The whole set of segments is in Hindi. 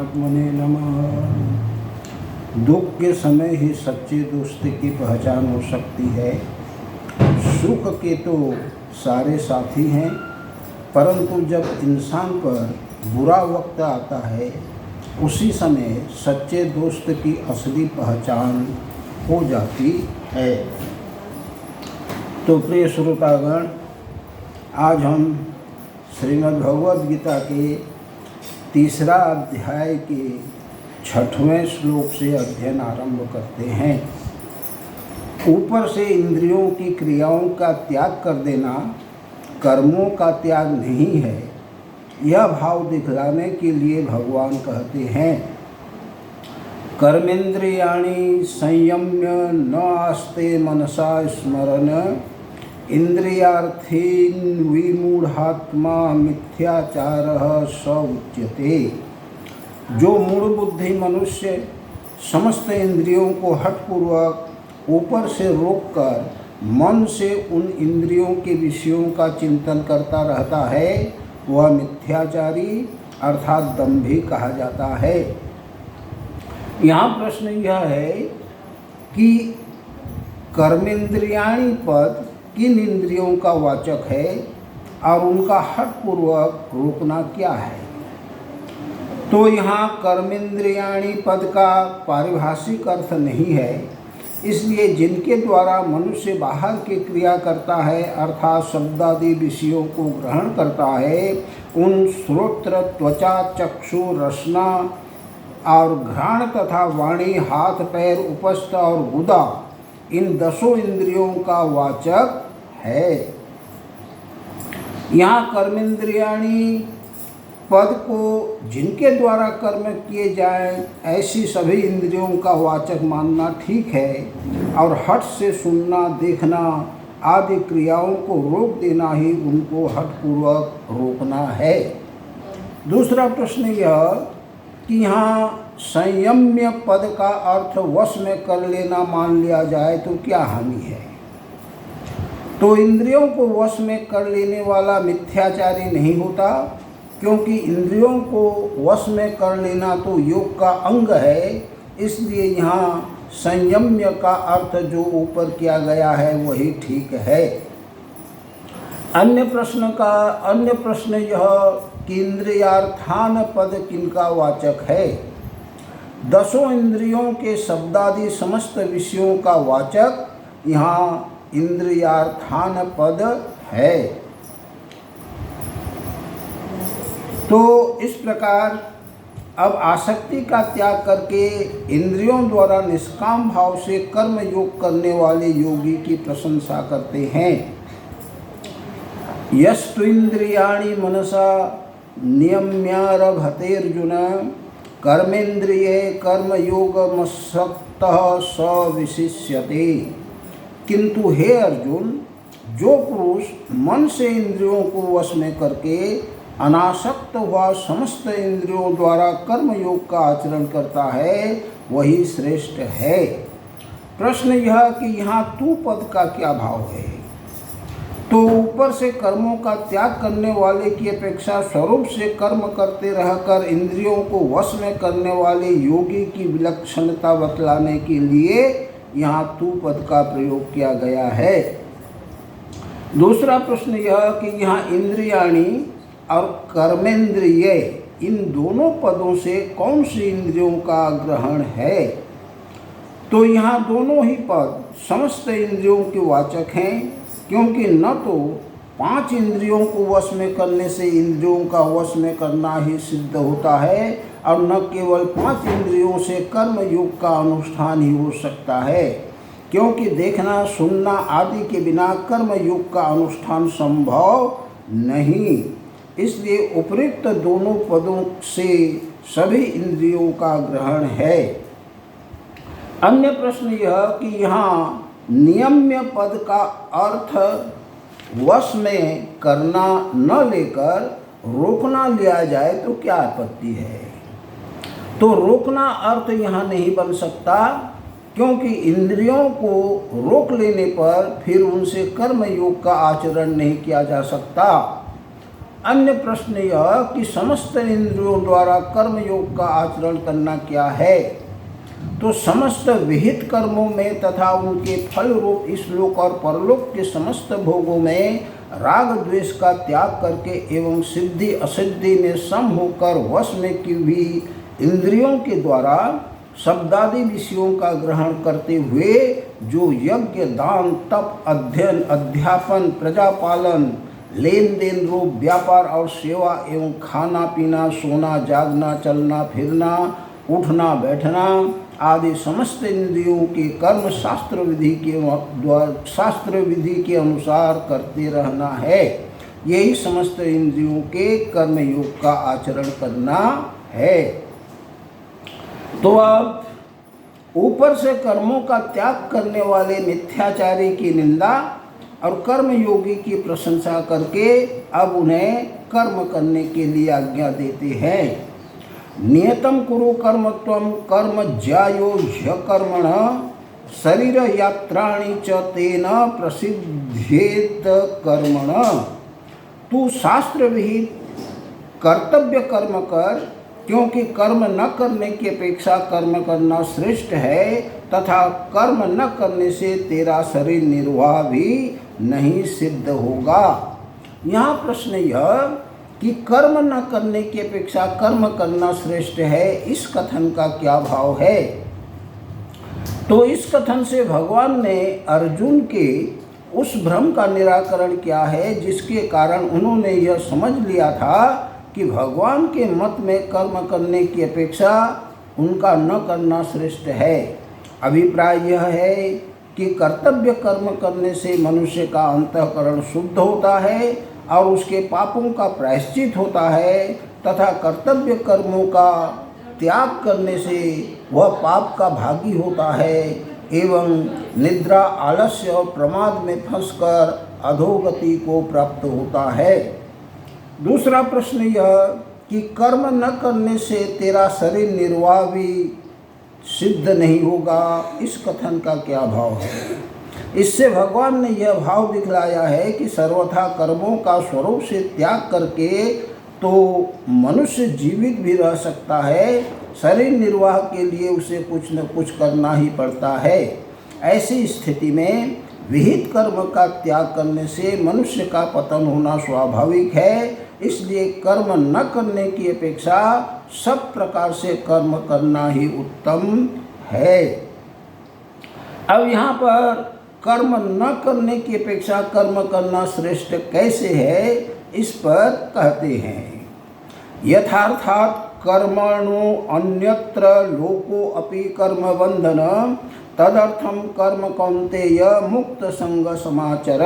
परमात्मने नमः। दुख के समय ही सच्चे दोस्त की पहचान हो सकती है। सुख के तो सारे साथी हैं, परंतु जब इंसान पर बुरा वक्त आता है उसी समय सच्चे दोस्त की असली पहचान हो जाती है। तो प्रिय श्रोतागण, आज हम श्रीमद् भगवद गीता के तीसरा अध्याय के 6वें श्लोक से अध्ययन आरंभ करते हैं। ऊपर से इंद्रियों की क्रियाओं का त्याग कर देना कर्मों का त्याग नहीं है, यह भाव दिखलाने के लिए भगवान कहते हैं, कर्मेंद्रियाणि संयम्य न आस्ते मनसा स्मरन् इंद्रियार्थीन विमूढ़ात्मा मिथ्याचारः स उच्यते। जो मूढ़ बुद्धि मनुष्य समस्त इंद्रियों को हठपूर्वक ऊपर से रोककर मन से उन इंद्रियों के विषयों का चिंतन करता रहता है, वह मिथ्याचारी अर्थात दंभी कहा जाता है। यहाँ प्रश्न यह है कि कर्मेंद्रियाणि पद किन इंद्रियों का वाचक है और उनका हठपूर्वक रोकना क्या है। तो यहाँ कर्मेंद्रियाणि पद का पारिभाषिक अर्थ नहीं है, इसलिए जिनके द्वारा मनुष्य बाहर की क्रिया करता है अर्थात शब्दादि विषयों को ग्रहण करता है, उन श्रोत्र त्वचा चक्षु रसना और घ्राण तथा वाणी हाथ पैर उपस्थ और गुदा इन 10 इंद्रियों का वाचक है। यहाँ कर्मेंद्रियाणि पद को जिनके द्वारा कर्म किए जाएं ऐसी सभी इंद्रियों का वाचक मानना ठीक है, और हठ से सुनना देखना आदि क्रियाओं को रोक देना ही उनको हठपूर्वक रोकना है। दूसरा प्रश्न यह कि यहाँ संयम्य पद का अर्थ वश में कर लेना मान लिया जाए तो क्या हानि है। तो इंद्रियों को वश में कर लेने वाला मिथ्याचारी नहीं होता, क्योंकि इंद्रियों को वश में कर लेना तो योग का अंग है। इसलिए यहाँ संयम्य का अर्थ जो ऊपर किया गया है वही ठीक है। अन्य प्रश्न यह कि इंद्रियार्थान पद किनका वाचक है। 10 इंद्रियों के शब्दादि समस्त विषयों का वाचक यहाँ इंद्रियार्थान पद है। तो इस प्रकार अब आसक्ति का त्याग करके इंद्रियों द्वारा निष्काम भाव से कर्म योग करने वाले योगी की प्रशंसा करते हैं। यस्तु इंद्रियाणि मनसा नियम्यारभतेर्जुन कर्मेन्द्रिये कर्मयोगमसक्तः स विशिष्यते। किंतु हे अर्जुन, जो पुरुष मन से इंद्रियों को वश में करके अनासक्त हुआ समस्त इंद्रियों द्वारा कर्म योग का आचरण करता है वही श्रेष्ठ है। प्रश्न यह कि यहाँ तू पद का क्या भाव है। तो ऊपर से कर्मों का त्याग करने वाले की अपेक्षा स्वरूप से कर्म करते रहकर इंद्रियों को वश में करने वाले योगी की विलक्षणता बतलाने के लिए यहाँ तू पद का प्रयोग किया गया है। दूसरा प्रश्न यह कि यहाँ इंद्रियाणि और कर्मेंद्रिय इन दोनों पदों से कौन सी इंद्रियों का ग्रहण है। तो यहाँ दोनों ही पद समस्त इंद्रियों के वाचक हैं, क्योंकि न तो 5 इंद्रियों को वश में करने से इंद्रियों का वश में करना ही सिद्ध होता है, और न केवल 5 इंद्रियों से कर्म योग का अनुष्ठान ही हो सकता है, क्योंकि देखना सुनना आदि के बिना कर्म योग का अनुष्ठान संभव नहीं। इसलिए उपयुक्त दोनों पदों से सभी इंद्रियों का ग्रहण है। अन्य प्रश्न यह कि यहाँ नियम्य पद का अर्थ वश में करना न लेकर रोकना लिया जाए तो क्या आपत्ति है। तो रोकना अर्थ यहाँ नहीं बन सकता, क्योंकि इंद्रियों को रोक लेने पर फिर उनसे कर्म योग का आचरण नहीं किया जा सकता। अन्य प्रश्न यह कि समस्त इंद्रियों द्वारा कर्म योग का आचरण करना क्या है। तो समस्त विहित कर्मों में तथा उनके फल रूप इस लोक और परलोक के समस्त भोगों में राग द्वेष का त्याग करके एवं सिद्धि असिद्धि में सम होकर वश में की हुई इंद्रियों के द्वारा शब्दादि विषयों का ग्रहण करते हुए जो यज्ञ दान तप अध्ययन अध्यापन प्रजापालन लेन देन रूप व्यापार और सेवा एवं खाना पीना सोना जागना चलना फिरना उठना बैठना आदि समस्त इंद्रियों के कर्म शास्त्र विधि के अनुसार करते रहना है। यही समस्त इंद्रियों के कर्म योग का आचरण करना है। तो अब ऊपर से कर्मों का त्याग करने वाले मिथ्याचारी की निंदा और कर्म योगी की प्रशंसा करके अब उन्हें कर्म करने के लिए आज्ञा देते हैं। नियतम कुरु कर्म त्वं कर्म ज्यायो ह्यकर्मण शरीर यात्राणि च तेन प्रसिद्धेत कर्मण। तू शास्त्र विहित कर्तव्य कर्म कर, क्योंकि कर्म न करने की अपेक्षा कर्म करना श्रेष्ठ है तथा कर्म न करने से तेरा शरीर निर्वाह भी नहीं सिद्ध होगा। यहाँ प्रश्न यह कि कर्म न करने की अपेक्षा कर्म करना श्रेष्ठ है, इस कथन का क्या भाव है। तो इस कथन से भगवान ने अर्जुन के उस भ्रम का निराकरण किया है जिसके कारण उन्होंने यह समझ लिया था कि भगवान के मत में कर्म करने की अपेक्षा उनका न करना श्रेष्ठ है। अभिप्राय यह है कि कर्तव्य कर्म करने से मनुष्य का अंतःकरण शुद्ध होता है और उसके पापों का प्रायश्चित होता है तथा कर्तव्य कर्मों का त्याग करने से वह पाप का भागी होता है एवं निद्रा आलस्य और प्रमाद में फंसकर अधोगति को प्राप्त होता है। दूसरा प्रश्न यह कि कर्म न करने से तेरा शरीर निर्वाह भी सिद्ध नहीं होगा, इस कथन का क्या भाव है। इससे भगवान ने यह भाव दिखलाया है कि सर्वथा कर्मों का स्वरूप से त्याग करके तो मनुष्य जीवित भी रह सकता है, शरीर निर्वाह के लिए उसे कुछ न कुछ करना ही पड़ता है। ऐसी स्थिति में विहित कर्म का त्याग करने से मनुष्य का पतन होना स्वाभाविक है, इसलिए कर्म न करने की अपेक्षा सब प्रकार से कर्म करना ही उत्तम है। अब यहाँ पर कर्म न करने की अपेक्षा कर्म करना श्रेष्ठ कैसे है, इस पर कहते हैं यथार्थात् कर्मणो अन्यत्र लोको अपि कर्म बंधन तदर्थम कर्म कौन्तेय मुक्त संग समाचर।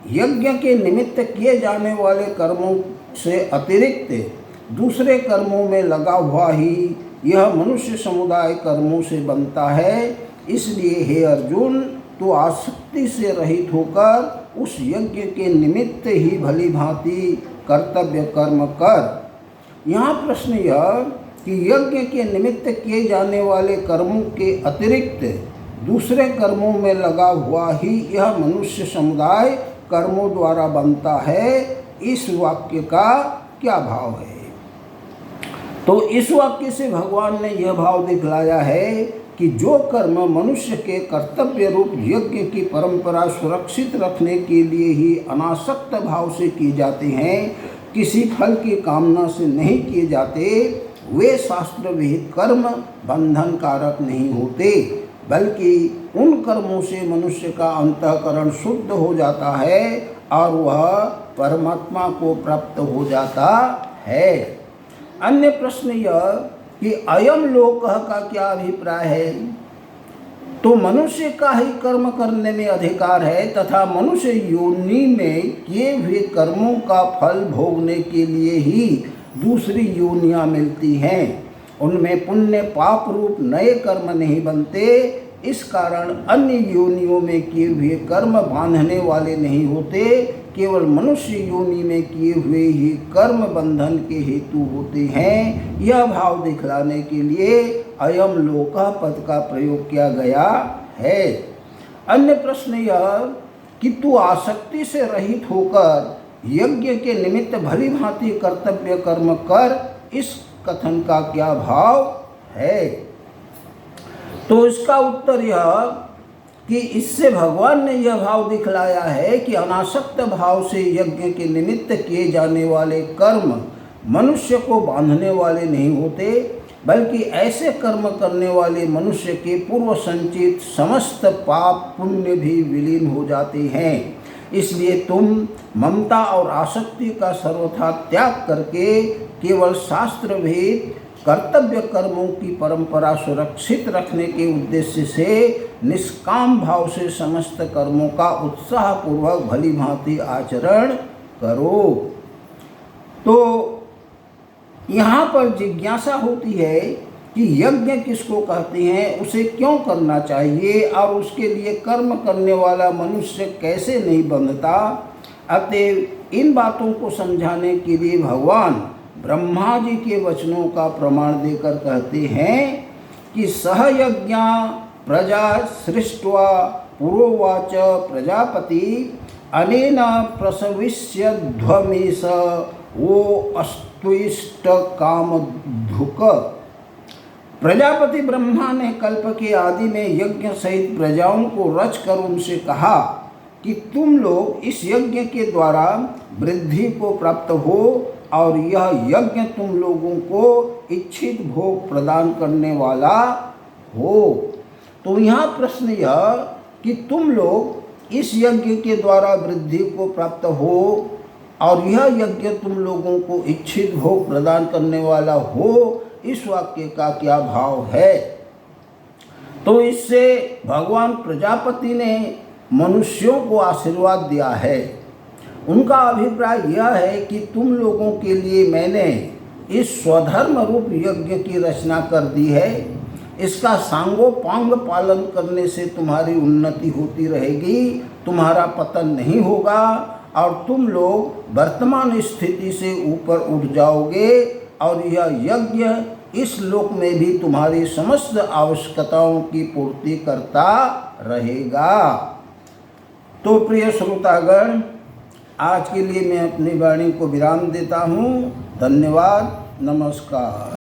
यज्ञ के निमित्त किए जाने वाले कर्मों से अतिरिक्त दूसरे कर्मों में लगा हुआ ही यह मनुष्य समुदाय कर्मों से बनता है। इसलिए हे अर्जुन, तो आसक्ति से रहित होकर उस यज्ञ के निमित्त ही भली भांति कर्तव्य कर्म कर। यहाँ प्रश्न यह कि यज्ञ के निमित्त किए जाने वाले कर्मों के अतिरिक्त दूसरे कर्मों में लगा हुआ ही यह मनुष्य समुदाय कर्मों द्वारा बनता है, इस वाक्य का क्या भाव है। तो इस वाक्य से भगवान ने यह भाव दिखलाया है कि जो कर्म मनुष्य के कर्तव्य रूप यज्ञ की परंपरा सुरक्षित रखने के लिए ही अनासक्त भाव से किए जाते हैं, किसी फल की कामना से नहीं किए जाते, वे शास्त्र विहित कर्म बंधन कारक नहीं होते, बल्कि उन कर्मों से मनुष्य का अंतःकरण शुद्ध हो जाता है और वह परमात्मा को प्राप्त हो जाता है। अन्य प्रश्न यह कि अयम लोकः का क्या अभिप्राय है। तो मनुष्य का ही कर्म करने में अधिकार है तथा मनुष्य योनि में किए हुए कर्मों का फल भोगने के लिए ही दूसरी योनियां मिलती हैं। उनमें पुण्य पाप रूप नए कर्म नहीं बनते, इस कारण अन्य योनियों में किए हुए कर्म बांधने वाले नहीं होते, केवल मनुष्य योनि में किए हुए ही कर्म बंधन के हेतु होते हैं। यह भाव दिखलाने के लिए अयम लोकः पद का प्रयोग किया गया है। अन्य प्रश्न यह कि तू आसक्ति से रहित होकर यज्ञ के निमित्त भली भांति कर्तव्य कर्म कर, इस कथन का क्या भाव है? तो इसका उत्तर यह कि इससे भगवान ने यह भाव दिखलाया है कि अनासक्त भाव से यज्ञ के निमित्त किए जाने वाले कर्म मनुष्य को बांधने वाले नहीं होते, बल्कि ऐसे कर्म करने वाले मनुष्य के पूर्व संचित समस्त पाप पुण्य भी विलीन हो जाते हैं। इसलिए तुम ममता और आसक्ति का सर्वथा त्याग करके केवल शास्त्र भेद कर्तव्य कर्मों की परंपरा सुरक्षित रखने के उद्देश्य से निष्काम भाव से समस्त कर्मों का उत्साहपूर्वक भली भांति आचरण करो। तो यहाँ पर जिज्ञासा होती है कि यज्ञ किसको कहते हैं, उसे क्यों करना चाहिए और उसके लिए कर्म करने वाला मनुष्य कैसे नहीं बंधता। अतएव इन बातों को समझाने के लिए भगवान ब्रह्मा जी के वचनों का प्रमाण देकर कहते हैं कि सह यज्ञा प्रजा सृष्ट्वा पुरोवाच प्रजापति अनेन प्रसविष्यध्वमेश वो अस्तुष्ट कामधुक। प्रजापति ब्रह्मा ने कल्प के आदि में यज्ञ सहित प्रजाओं को रच कर उनसे कहा कि तुम लोग इस यज्ञ के द्वारा वृद्धि को प्राप्त हो और यह यज्ञ तुम लोगों को इच्छित भोग प्रदान करने वाला हो। तो यहाँ प्रश्न यह कि तुम लोग इस यज्ञ के द्वारा वृद्धि को प्राप्त हो और यह यज्ञ तुम लोगों को इच्छित भोग प्रदान करने वाला हो, इस वाक्य का क्या भाव है। तो इससे भगवान प्रजापति ने मनुष्यों को आशीर्वाद दिया है। उनका अभिप्राय यह है कि तुम लोगों के लिए मैंने इस स्वधर्म रूप यज्ञ की रचना कर दी है। इसका सांगोपांग पालन करने से तुम्हारी उन्नति होती रहेगी, तुम्हारा पतन नहीं होगा और तुम लोग वर्तमान स्थिति से ऊपर उठ जाओगे और यह यज्ञ इस लोक में भी तुम्हारी समस्त आवश्यकताओं की पूर्ति करता रहेगा। तो प्रिय श्रोतागण, आज के लिए मैं अपनी वाणी को विराम देता हूँ। धन्यवाद, नमस्कार।